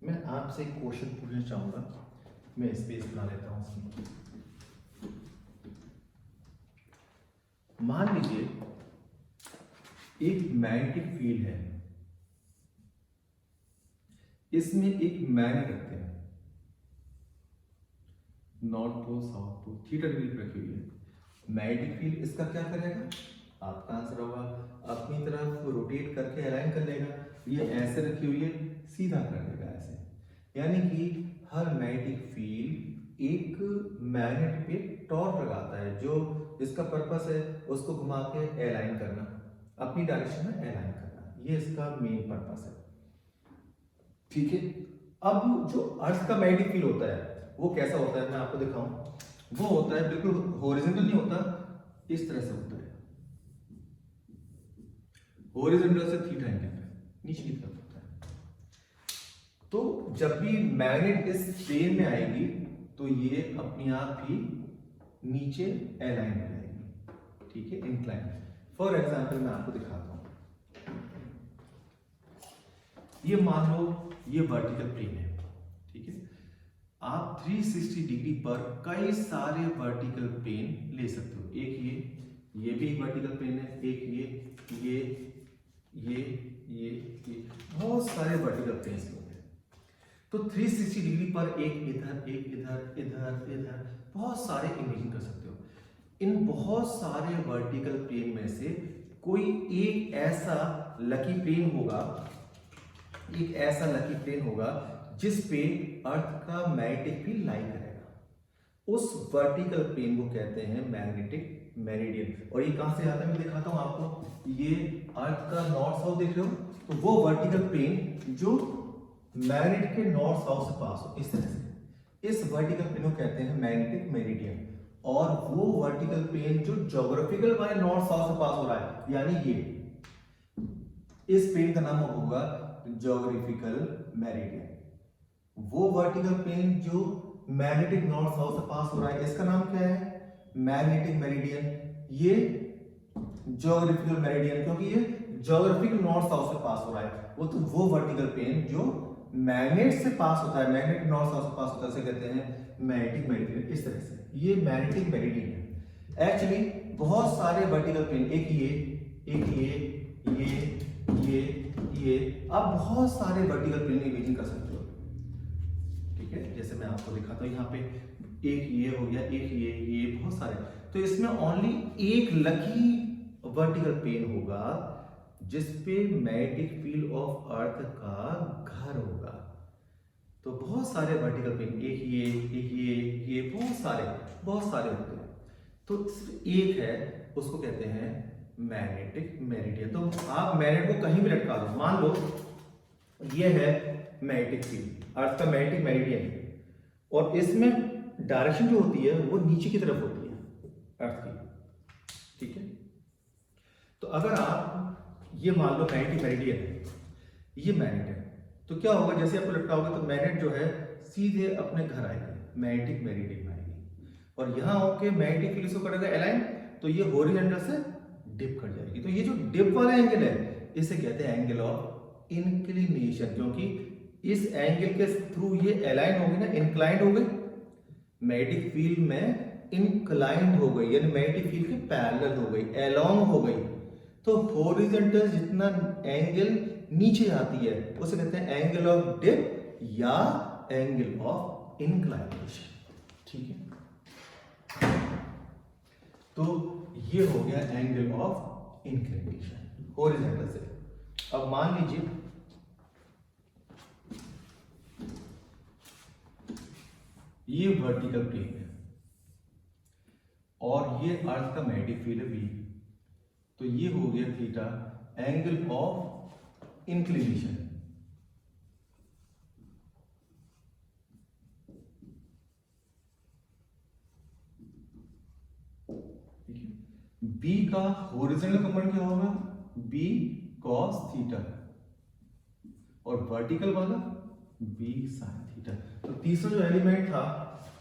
मैं आपसे एक क्वेश्चन पूछना चाहूंगा। मैं स्पेस बना लेता हूं उसमें। मान लीजिए एक मैग्नेटिक फील्ड है, इसमें एक मैग्नेट रखते हैं, north pole south pole theta degree पर रखी हुई है। मैग्नेटिक फील्ड इसका क्या करेगा, आपका आंसर होगा अपनी तरफ रोटेट करके अलाइन कर लेगा। ये ऐसे रखी हुई है, सीधा कर देगा ऐसे, यानी कि हर मैग्नेटिक फील्ड एक मैग्नेट पे टॉर्क लगाता है, जो इसका पर्पस है उसको घुमा के अलाइन करना, अपनी डायरेक्शन में अलाइन करना, ये इसका मेन पर्पस है, ठीक है। अब जो अर्थ का मैग्नेटिक फील्ड होता है वो कैसा होता है, मैं आपको दिखाऊं। वो होता है बिल्कुल हॉरिजॉन्टल नहीं होता, इस तरह से होता है, हॉरिजॉन्टल से थीटा एंगल पे नीचे की तरफ होता है। तो जब भी मैग्नेट इस प्लेन में आएगी तो ये अपने आप ही नीचे अलाइन हो जाएगी, ठीक है, इंक्लाइन। फॉर एग्जांपल मैं आपको दिखाता हूं। ये मान लो ये वर्टिकल प्लेन है, ठीक है। आप 360 डिग्री पर कई सारे वर्टिकल प्लेन ले सकते हो। एक ये भी एक वर्टिकल प्लेन है, एक ये बहुत सारे वर्टिकल प्लेन्स होते हैं। तो 360 डिग्री पर एक इधर एक इधर इधर इधर बहुत सारे इमेजिन कर सकते हो। इन बहुत सारे वर्टिकल प्लेन में से कोई एक ऐसा लकी प्लेन होगा, एक ऐसा लकी प्लेन होगा जिस पे अर्थ का मैग्नेटिक फील्ड लाई करेगा। उस वर्टिकल प्लेन को कहते हैं मैग्नेटिक मेरिडियन। और ये कहां से आता है मैं दिखाता हूं आपको। ये अर्थ का नॉर्थ साउथ देख रहे हो, तो वो वर्टिकल प्लेन जो मैग्नेट के नॉर्थ साउथ से पास हो, इस तरह से, इस वर्टिकल प्लेन को कहते हैं मैग्नेटिक मेरिडियन। और वो वर्टिकल प्लेन जो ज्योग्राफिकल वाले नॉर्थ साउथ से पास हो रहा है, यानी ये, इस प्लेन का नाम होगा ज्योग्राफिकल मेरिडियन। वो वर्टिकल प्लेन जो मैग्नेटिक नॉर्थ साउथ से पास हो रहा है, इसका नाम क्या है, मैग्नेटिक मेरिडियन। ये ज्योग्राफिकल मेरिडियन, क्योंकि ये ज्योग्राफिकल नॉर्थ साउथ से पास हो रहा है। वो वर्टिकल प्लेन जो मैग्नेट से पास होता है, मैग्नेटिक नॉर्थ साउथ से पास होता है, उसे कहते हैं मैग्नेटिक मेरिडियन। इस तरह से ये मैग्नेटिक मेरिडियन है। एक्चुअली बहुत सारे वर्टिकल प्लेन, एक ये आप बहुत सारे वर्टिकल प्लेन इमेजिन कर सकते हो, ठीक है। जैसे मैं आपको दिखाता हूं, यहाँ पे एक ये हो गया, एक ये बहुत सारे। तो इसमें ओनली एक लकी वर्टिकल प्लेन होगा जिसपे मैग्नेटिक फील्ड ऑफ अर्थ का घर होगा। तो बहुत सारे वर्टिकल प्लेन, एक ये बहुत सारे होते हैं। तो सिर्फ एक है, उसको कहते हैं मैग्नेटिक मेरिडियन। तो आप मैग्नेट को कहीं भी लटका दो, मान लो ये है मैग्नेटिक फील्ड, अर्थ का मैग्नेटिक मेरिडियन, और इसमें डायरेक्शन जो होती है वो नीचे की तरफ होती है अर्थ की, ठीक है। तो अगर आप ये मान लो मैग्नेटिक मेरिडियन है, ये मैग्नेट है, तो क्या होगा, जैसे आप लटकाओगे तो मैग्नेट जो है सीधे अपने घर आएगी, मैग्नेटिक मेरिडियन में आएगी, और यहां होके मैग्नेटिक फील्ड को करेगा अलाइन, तो ये हॉरिजॉन्टल से डिप कर जाएगी। तो ये जो डिप वाला एंगल है इसे कहते हैं एंगल ऑफ इंक्लिनेशन, क्योंकि इस एंगल के थ्रू ये अलाइन होगी ना, इंक्लाइंड हो गई, मैग्नेटिक फील्ड में इंक्लाइंड हो गई, यानी मैग्नेटिक फील्ड के पैरेलल हो गई, अलोंग हो गई। तो हॉरिजॉन्टल जितना एंगल नीचे आती है उसे कहते हैं एंगल ऑफ डिप या एंगल ऑफ इंक्लाइनेशन। ठीक है, तो ये हो गया एंगल ऑफ इंक्लिनेशन हॉरिजॉन्टल से। अब मान लीजिए ये वर्टिकल प्लेन है और ये अर्थ का मैग्नेटिक फील्ड है V, तो ये हो गया theta angle of inclination. B का हॉरिजॉन्टल कंपोनेंट क्या होगा, B cos थीटा, और वर्टिकल वाला B sin थीटा। तो तीसरा जो एलिमेंट था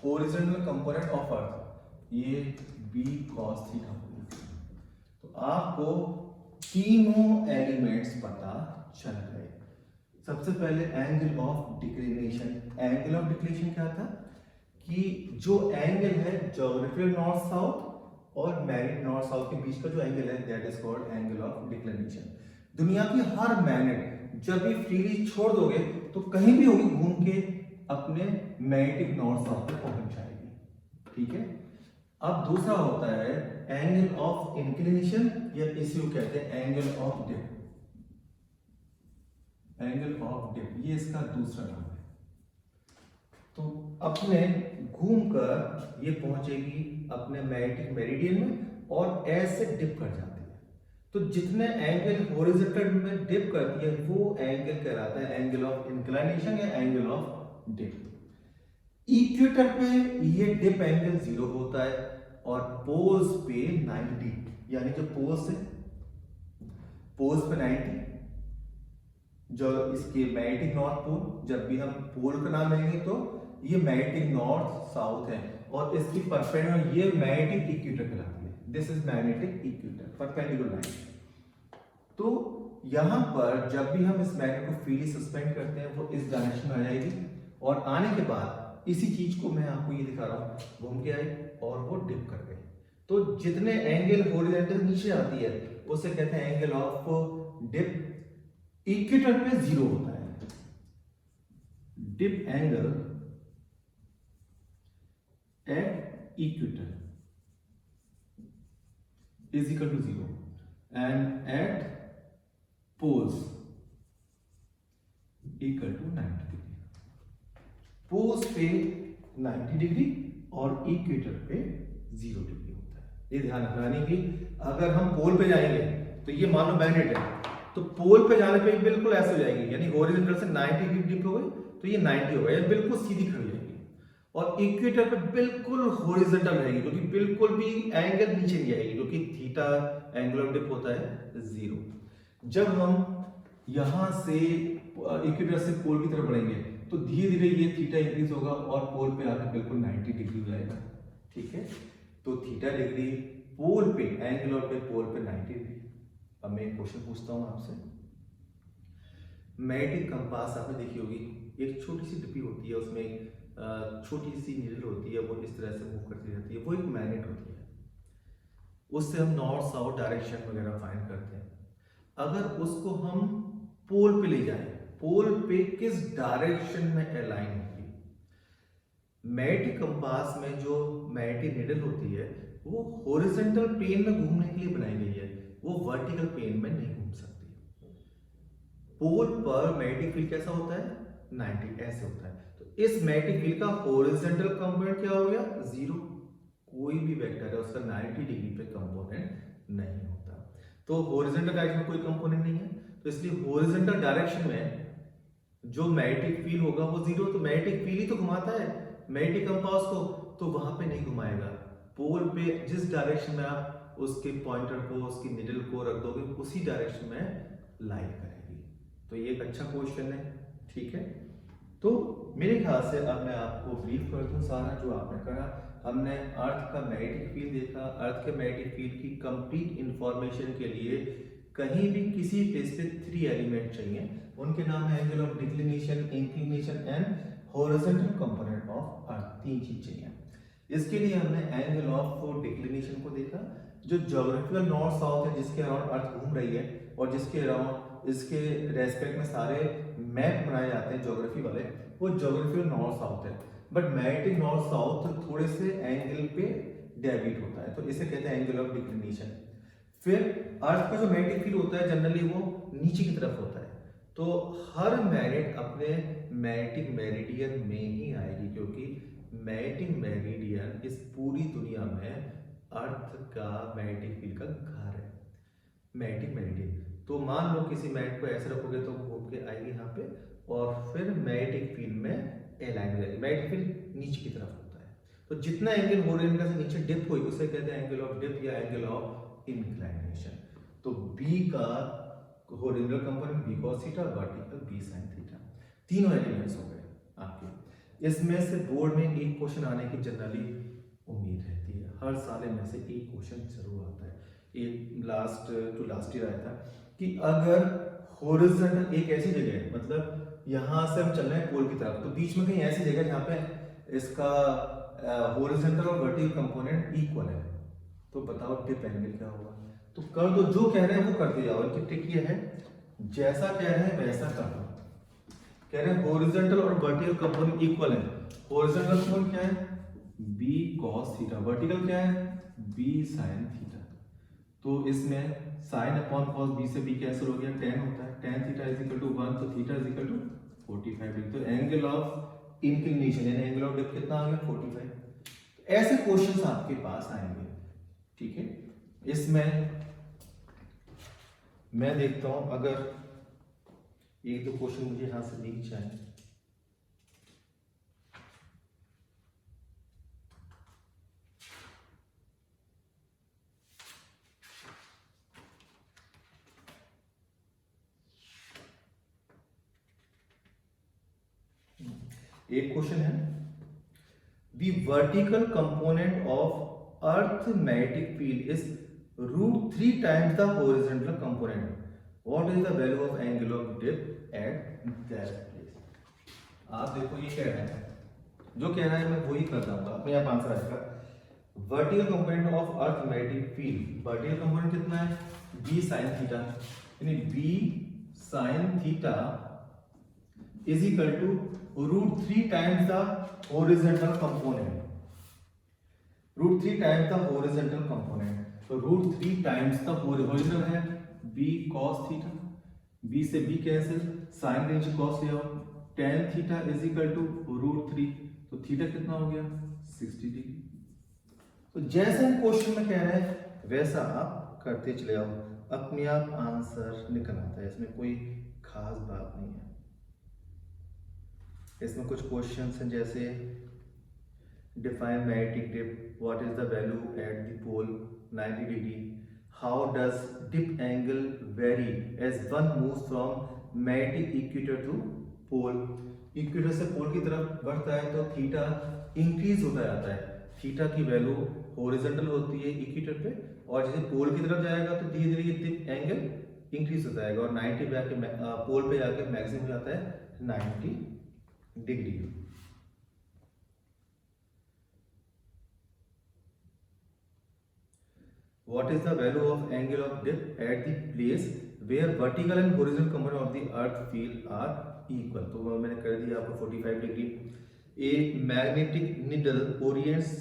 हॉरिजॉन्टल कंपोनेंट ऑफ अर्थ, ये B cos थीटा हो गया। तो आपको तीनों एलिमेंट्स पता चल गए। सबसे पहले angle of declination. Angle of declination क्या था कि जो एंगल है ज्योग्राफिकल नॉर्थ साउथ और मैग्नेट नॉर्थ साउथ के बीच का जो एंगल है that is called angle of declination. दुनिया की हर मैग्नेट जब भी फ्रीली छोड़ दोगे तो कहीं भी होगी घूम के अपने मैग्नेटिक नॉर्थ साउथ पे पहुंच जाएगी। ठीक है, अब दूसरा होता है एंगल ऑफ इंक्लिनेशन या इसे कहते हैं angle of dip. Angle of dip ये इसका दूसरा नाम है। तो अपने घूमकर ये पहुंचेगी अपने मैग्नेटिक मेरिडियन में और ऐसे डिप कर जाती है। तो जितने एंगल हॉरिजॉन्टल में डिप करती है वो एंगल कहलाता है एंगल ऑफ इंक्लिनेशन या एंगल ऑफ डिप। इक्वेटर पे ये डिप एंगल 0 होता है और पोल्स पे 90, यानी जो पोल्स है पोल्स पे 90, जो इसके मैग्नेटिक नॉर्थ पोल, जब भी हम पोल का नाम लेंगे तो ये मैग्नेटिक नॉर्थ साउथ है और इसकी परपेंडिकुलर ये मैग्नेटिक इक्वेटर कहलाती है। This is magnetic equator perpendicular line. तो यहां पर जब भी हम इस मैग्नेट को फ्रीली सस्पेंड करते हैं वो इस डायरेक्शन में आ जाएगी और आने के बाद इसी चीज को मैं आपको ये दिखा रहा हूं, घूम के आई और वो डिप कर गई। तो जितने एंगल हॉरिजॉन्टल नीचे आती है उसे कहते हैं एंगल ऑफ डिप। इक्वेटर पे 0 होता है, dip angle at equator is equal to 0 and at poles equal to 90 degree. Poles पे 90 डिग्री और इक्वेटर पे 0 डिग्री होता है। ये ध्यान रखना कि अगर हम पोल पे जाएंगे तो ये मान लो मैग्नेट है तो पोल पे जाने पे बिल्कुल ऐसे हो जाएगी, यानी हॉरिजॉन्टल से 90 डिग्री डिप हो गई तो ये 90 हो गया, ये बिल्कुल सीधी खड़ी जाएगी। और इक्वेटर पे बिल्कुल हॉरिजॉन्टल रहेगी क्योंकि बिल्कुल भी एंगल नीचे नहीं आएगी क्योंकि थीटा एंगल ऑफ डिप होता है 0। जब हम यहां से इक्वेटर से पोल की तरफ बढ़ेंगे तो धीरे धीरे ये थीटा इंक्रीज होगा और पोल पे आकर बिल्कुल 90 डिग्री हो जाएगा। ठीक है, तो थीटा डिग्री पोल पे एंगल ऑफ डिप पोल पे 90 डिग्री। अब मैं एक क्वेश्चन पूछता हूं आपसे। मैग्नेटिक कंपास आपने देखी होगी, एक छोटी सी डिब्बी होती है, उसमें छोटी सी नीडल होती है, वो इस तरह से मूव करती रहती है, वो एक मैग्नेट होती है। उससे हम नॉर्थ साउथ डायरेक्शन वगैरह फाइंड करते हैं। अगर उसको हम पोल पे ले जाएं, पोल पे किस डायरेक्शन में अलाइन होगी? मैग्नेटिक कंपास में जो मैग्नेटिक नीडल होती है वो हॉरिजॉन्टल प्लेन में घूमने के लिए बनाई गई है, वो वर्टिकल प्लेन में नहीं घूम सकती। पोल पर मैग्नेटिक फील्ड कैसा होता है? 90 ऐसे होता है। तो इस मैग्नेटिक फील्ड का हॉरिजॉन्टल कंपोनेंट क्या हो गया? 0। कोई भी वेक्टर है उसका 90 डिग्री पे कंपोनेंट नहीं होता। तो हॉरिजॉन्टल डायरेक्शन में कोई कंपोनेंट नहीं है, तो इसलिए हॉरिजॉन्टल डायरेक्शन में जो मैग्नेटिक फील्ड होगा वो 0। तो मैग्नेटिक फील्ड ही तो घुमाता है मैग्नेटिक कंपास को, तो वहां पे नहीं घुमाएगा। पोल पे जिस डायरेक्शन में आप उसके पॉइंटर को उसकी निडल को रख दोगे उसी डायरेक्शन में लाई करेगी। तो ये एक अच्छा क्वेश्चन है। ठीक है, तो मेरे ख्याल से अब मैं आपको ब्रीफ कर दूं सारा जो आपने करा। हमने अर्थ का मैग्नेटिक फील्ड देखा। अर्थ के मैग्नेटिक फील्ड की कंप्लीट इंफॉर्मेशन के लिए कहीं भी किसी प्लेस पे 3 एलिमेंट चाहिए, उनके नाम है angle of declination, inclination and horizontal component of अर्थ। 3 चीज चाहिए। इसके लिए हमने एंगल ऑफ डिक्लिनेशन को देखा, जो ज्योग्राफिकल नॉर्थ साउथ है जिसके अराउंड अर्थ घूम रही है और जिसके अराउंड इसके रेस्पेक्ट में सारे मैप बनाए जाते हैं ज्योग्राफी वाले, वो ज्योग्राफी नॉर्थ साउथ है। बट मैग्नेटिक नॉर्थ साउथ थोड़े से एंगल पे डेविएट होता है, तो इसे कहते हैं एंगल ऑफ डिक्लिनेशन। फिर अर्थ का जो मैग्नेटिक फील्ड होता है जनरली वो नीचे की तरफ होता है, तो हर मैग्नेट अपने मैग्नेटिक मेरिडियन में ही आएगी, क्योंकि मैग्नेटिक मेरिडियन इस पूरी दुनिया में अर्थ का मैग्नेटिक फील्ड का घर है, मैग्नेटिक मेरिडियन। तो मान लो किसी मैग्नेट को ऐसे रखोगे तो घूम के आएगी यहाँ पे, और फिर मैग्नेटिक फील्ड में अलाइन हो जाएगी। मैग्नेटिक फील्ड नीचे की तरफ होता है, तो जितना एंगल हॉरिजॉन्टल से नीचे डिप हुई उसे कहते हैं एंगल ऑफ डिप या एंगल ऑफ इंक्लिनेशन। तो बी का horizontal component B cos theta, vertical B sin theta. तीनों एलिमेंट्स हो गए आपके। इसमें से बोर्ड में एक क्वेश्चन आने की जनरली उम्मीद रहती है, हर साल में से एक क्वेश्चन जरूर आता है। एक लास्ट टू लास्ट ईयर आया था कि अगर हॉरिजॉन्टल एक ऐसी जगह है, मतलब यहाँ से हम चल रहे हैं पोल की तरफ, तो बीच में कहीं ऐसी जगह जहाँ पे इसका हॉरिजॉन्टल और वर्टिकल कंपोनेंट इक्वल है, तो बताओ डिप एंगल क्या होगा। तो कर दो, जो कह रहे हैं वो करते जाओ। इनकी ट्रिक ये है, जैसा कह रहे हैं वैसा कर दो। कह रहे हैं हॉरिजॉन्टल और वर्टिकल कंपोनेंट इक्वल है, हॉरिजॉन्टल कंपोनेंट क्या है b cos थीटा, वर्टिकल क्या है b sin थीटा। तो इसमें sin अपॉन cos b से b कैंसिल हो गया, tan होता है, tan theta is equal to 1, तो theta is equal to 45 degree. तो एंगल ऑफ इंक्लिनेशन यानी एंगल ऑफ डिप कितना आ गया 45। ऐसे क्वेश्चंस आपके पास आएंगे, ठीक है। इसमें मैं देखता हूं अगर एक दो क्वेश्चन मुझे यहां से दिख जाए। एक क्वेश्चन है, the vertical component of earth magnetic field is √3 times the horizontal component. What is the value of angle of dip at that place? आप देखो ये कह रहा है, जो कह रहा है मैं वही कर दूंगा, अपने आप आंसर आएगा। Vertical component of earth magnetic field, vertical component कितना है b sin थीटा, यानी b sin theta is equal to √3 times the horizontal component, √3 times the horizontal component। तो √3 times the horizontal है b cos थीटा, b से b cancel, sin के नीचे cos ले आओ, tan theta is equal to √3, तो theta कितना हो गया 60 डिग्री। तो जैसे हम क्वेश्चन में कह रहे हैं वैसा आप करते चले आओ, अपने आप आंसर निकल आता है, इसमें कोई खास बात नहीं है। इसमें कुछ क्वेश्चंस हैं जैसे define magnetic dip, what is the value at the pole 90 degree, how does dip angle vary as one moves from magnetic equator to pole, equator से पोल की तरफ बढ़ता है तो थीटा इंक्रीज होता जाता है, थीटा की वैल्यू हॉरिजॉन्टल होती है इक्वेटर पे, और जैसे पोल की तरफ जाएगा तो धीरे धीरे डिप एंगल इंक्रीज होता जाएगा और 90 पे आके पोल पे जाके मैक्सिमम हो जाता है 90 degree. What is the value of angle of dip at the place where vertical and horizontal component of the earth field are equal? तो मैंने कर दिया आपको 45 degree. A magnetic needle orients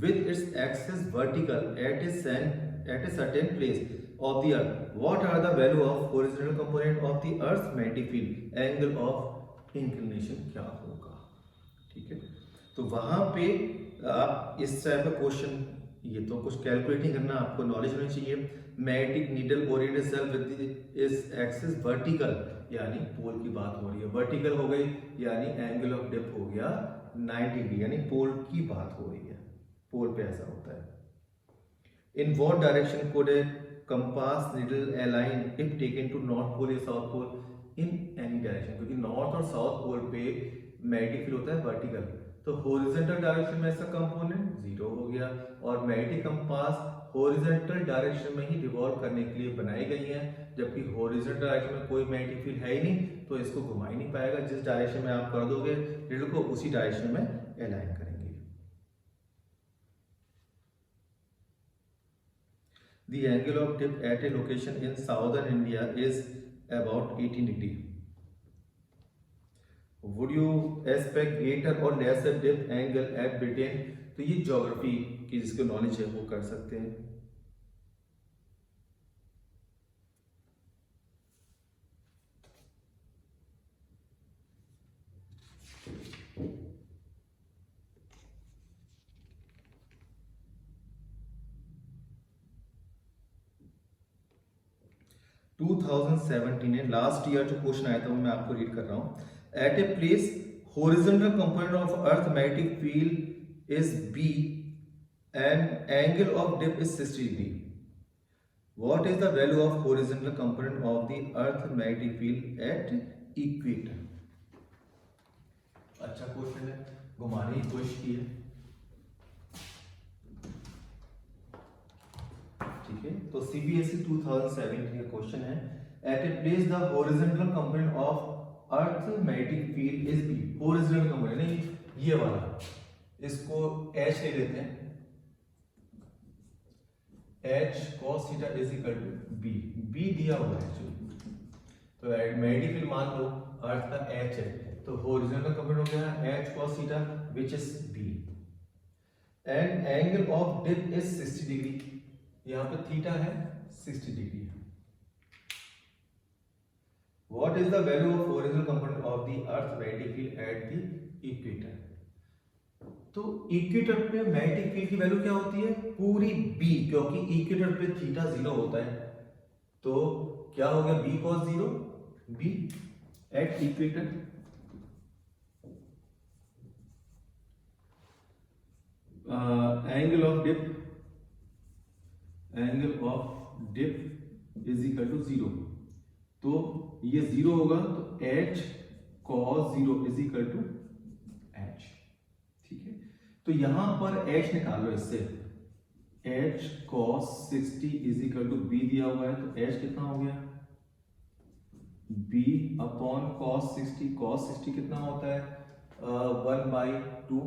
with its axis vertical at a certain place of the earth. What are the value of horizontal component of the earth's magnetic field? Angle of inclination क्या होगा, ठीक है। तो वहां पे आप इस type का क्वेश्चन, ये तो कुछ कैलकुलेटिंग करना आपको नॉलेज होनी चाहिए। Magnetic needle Orient itself with इस एक्सिस वर्टिकल, यानी पोल की बात हो रही है, वर्टिकल हो गई यानी एंगल ऑफ डिप हो गया 90 डिग्री, यानी पोल की बात हो रही है, पोल पे ऐसा होता है। In what direction could a compass needle align if taken to north pole या south pole? In any direction, क्योंकि नॉर्थ और साउथ पोल पे मैग्नेटिक फील्ड होता है वर्टिकल, तो हॉरिजॉन्टल डायरेक्शन में इसका कंपोनेंट 0 हो गया, और मैग्नेटिक कंपास हॉरिजॉन्टल डायरेक्शन में ही रिवॉल्व करने के लिए बनाई गई है, जबकि हॉरिजॉन्टल डायरेक्शन में कोई मैग्नेटिक फील्ड है ही नहीं, तो इसको घुमा ही नहीं पाएगा। जिस डायरेक्शन में आप कर दोगे नीडल को उसी डायरेक्शन में अलाइन करेंगे। The angle of dip at a location in southern India is about 18 degree. Would you expect greater or lesser dip angle at Britain? तो ये ज्योग्राफी की जिसको नॉलेज है वो कर सकते हैं। टू 2017 है, लास्ट ईयर जो क्वेश्चन आया था वो मैं आपको रीड कर रहा हूँ। At a place horizontal component of earth magnetic field is B and angle of dip is 60 degree. What is the value of horizontal component of the earth magnetic field at equator? अच्छा question है, घुमाने की कोशिश की है। ठीक है, तो CBSE 2017 का क्वेश्चन है, at a place the horizontal component of earth magnetic field is B. Horizontal component नहीं ये वाला, इसको H ले लेते हैं, H cos theta is equal to B। B दिया हुआ है एक्चुअली, तो मैग्नेटिक फील्ड मान लो अर्थ का H है, तो हॉरिजॉन्टल कंपोनेंट हो गया H cos theta which is B and angle of dip is 60 degree. यहाँ पे थीटा है 60 degree. What is the value of horizontal component of the earth magnetic field at the equator? तो equator पे magnetic field की value क्या होती है? पूरी B, क्योंकि इक्वेटर पे थीटा 0 होता है, तो क्या हो गया B cos 0 B at equator. Angle of dip is equal to 0, तो ये 0 होगा, तो H cos 0 is equal to H। ठीक है, तो यहां पर H निकाल लो इससे, H cos 60 is equal to B दिया हुआ है, तो H कितना हो गया B अपॉन cos 60। cos 60 कितना होता है 1/2,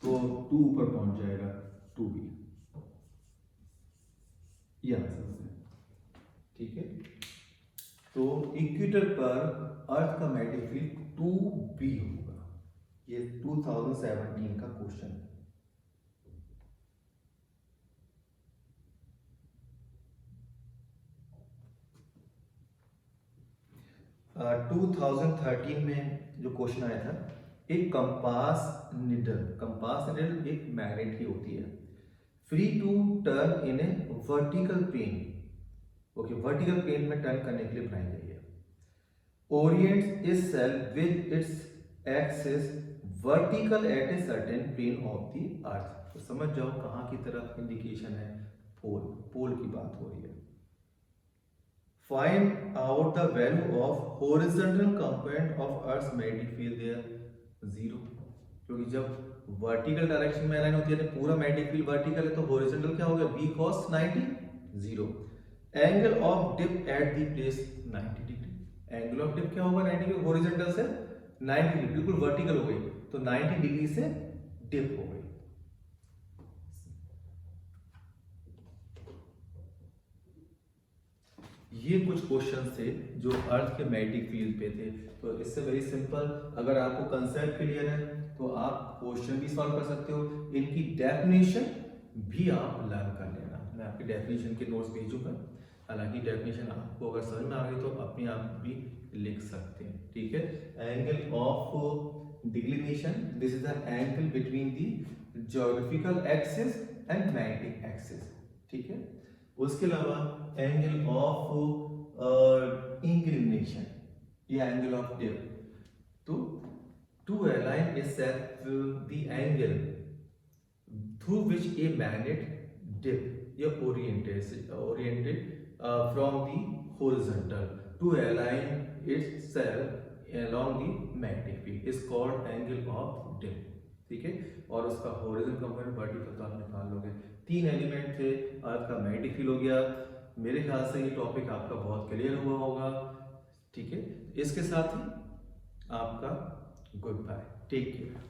तो 2 ऊपर पहुंच जाएगा 2B, ये आंसर हो गया। ठीक है, तो इक्वेटर पर अर्थ का मैग्नेटिक फील्ड 2B होगा। ये 2017 का क्वेश्चन है। uh, 2013 में जो क्वेश्चन आया था, एक कंपास निडल एक मैग्नेट की होती है, free to turn in a vertical plane. Okay, vertical plane में टर्न करने के लिए बनाई गई है। ओरिएंट्स itself with its axis vertical at a certain plane of the earth। तो समझ जाओ कहाँ की तरफ इंडिकेशन है, पोल की बात हो रही है। Find out the value of horizontal component of earth magnetic field there 0, क्योंकि जब वर्टिकल डायरेक्शन में अलाइन होती है तो पूरा मैग्नेटिक फील्ड वर्टिकल है, तो हॉरिजॉन्टल क्या हो गया B cos 90 0। Angle of dip at the place 90 degree. Angle of dip क्या होगा 90 डिग्री, हॉरिजॉन्टल से 90 डिग्री, बिल्कुल वर्टिकल हो गई, तो 90 डिग्री से डिप हो गई। ये कुछ क्वेश्चन थे जो अर्थ के मैग्नेटिक फील्ड पे थे। तो इससे वेरी सिंपल, अगर आपको कंसेप्ट क्लियर है तो आप क्वेश्चन भी सॉल्व कर सकते हो, इनकी डेफिनेशन भी आप लर्न कर लेना। मैं आपकी डेफिनेशन के नोट्स भेजूंगा, हालांकि डेफिनेशन आपको अगर समझ में आ गई तो अपने आप भी लिख सकते हैं। ठीक है, angle of declination, this is the angle between the geographical axis and magnetic axis. ठीक है, उसके अलावा एंगल ऑफ इंक्लिनेशन, ये एंगल ऑफ डिप। तो to align itself the angle through which a magnet dip या oriented from the horizontal to align itself along the magnetic field is called angle of dip। ठीक है, और उसका horizontal component vertical तो आप निकाल लोगे। 3 एलिमेंट थे, अर्थ का मैग्नेटिक फील्ड हो गया। मेरे ख्याल से ये टॉपिक आपका बहुत क्लियर हुआ होगा। ठीक है, इसके साथ ही आपका गुड बाय, टेक केयर।